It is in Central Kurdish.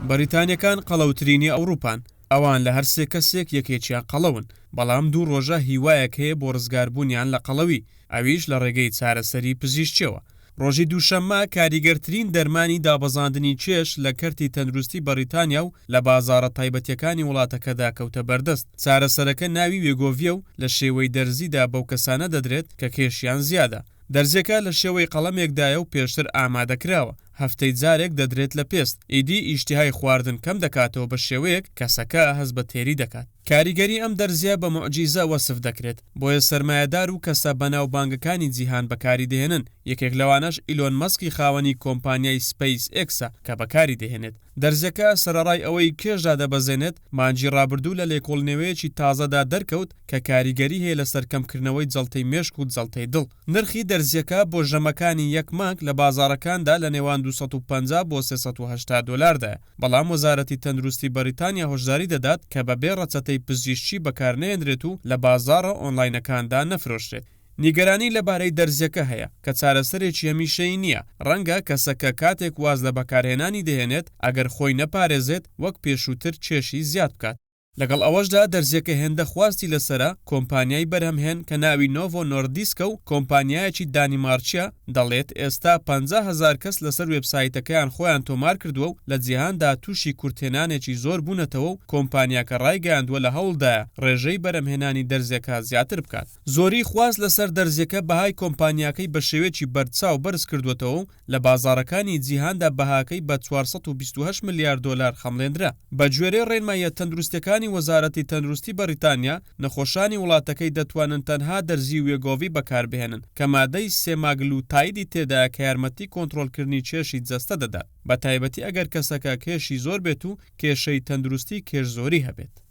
بەریتانیەکان قەڵەوترینی ئەوروپان. ئەوان لە هەر سێ کەسێک یەکێکیان قەڵەون، بەڵام دوو ڕۆژە هیوایەک هەیە بۆ ڕزگاربوونیان لە قەڵەوی، ئەویش لە ڕێگەی چارەسەری پزیشکیەوە. ڕۆژی دووشەممە کاریگەرترین دەرمانی دابەزاندنی چێش لە کەرتی تەندروستی بەریتانیا و لە بازاڕە تایبەتیەکانی وڵاتەکەدا کەوتە بەردەست. چارەسەرەکە ناوی وێگۆڤیە و لە شێوەی دەرزیدا بەو کەسانە دەدرێت کە کێشیان زیادە. دەرزەکە لە شێوەی قەڵەمێکدایە و پێشتر ئامادەکراوە. هەفتەی جارێک دەدرێت لە پێست. ئیدی ئیشتیهای خواردن کەم دەکاتەوە بە شێوەیەک کەسەکە هەست بە تێری دەکات. کاریگەری ئەم دەرزیە بە موعجیزە وەسف دەکرێت، بۆیە سەرمایەدار و کەسە بەناوبانگەکانی جیهان بەکاری دێنن. یەکێک لەوانەش ئیلۆن مەسکی خاوەنی کۆمپانیای سپەیس ئێکسە کە بەکاری دێهێنێت. دەرزەکە سەرەڕای ئەوەی کێشدا دەبەزێنێت مانجی ڕابردوو لە لێکۆڵنەوەیەکی تازەدا دەرکەوت کە کاریگەری هەیە لە سەرکەمکردنەوەی جەڵتەی مێشک و جەڵتەی دڵ. نرخی دەرزیەکە بۆ ژەمەکانی یەک مانگ لە بازاڕەکاندا لە نێوان 250 بۆ 380 دۆلاردایە، بەڵام وەزارەتی تەندروستی بەریتانیا هۆشداری دەدات کە بەبێ ڕەچەتەی پزیشکی بەکارنێنرێت و لە بازاڕە ئۆنلاینەکاندا نەفرۆشرێت. نیگەرانی لەبارەی دەرزیەکە هەیە کە چارەسەرێکی هەمیشەیی نییە. ڕەنگە کەسەکە کاتێک واز لە بەکارهێنانی دەهێنێت ئەگەر خۆی نەپارێزێت وەک پێشووتر چێشی زیاد بکات. لەگەڵ ئەوەشدا دەرزیەکە هێندە خواستی لەسرە کۆمپانیای بەرهەمهێن کە ناوی نۆڤۆ نۆردیسکە و کۆمپانیایەکی دانیمارچیە دەڵێت ئێستا 50,000 کەس لەسەر وێبسایتەکەیان خۆیان تۆمار کردووە و لە جیهاندا تووشی کورتێنانێکی زۆر بوونەتەوە و کۆمپانیاکە ڕایگەیاندووە لە هەوڵدایە ڕێژەی بەرهەمهێنانی دەرزیەکە زیاتر بکات. زۆری خواست لەسەر دەرزیەکە بەهای کۆمپانیاکەی بە شێوەیەکی بەرچاو بەرز کردوێتەوە و لە بازاڕەکانی جیهاندا بەهاکەی بە 428 ملیار دۆلار خەمڵێنرا. بە گوێرەی ڕێنماییە تەندروستیەکانی وەزارەتی تەندروستی بەریتانیا نەخۆشانی وڵاتەکەی دەتوانن تەنها دەرزی وێگۆڤی بەکاربهێنن کە مادەی سێماگلوتایدی تێدایە کە یارمەتی کۆنتڕۆلکردنی چێشی جەستە دەدات، بە تایبەتی ئەگەر کەسەکە کێشی زۆر بێت و کێشەی تەندروستی کێش زۆری هەبێت.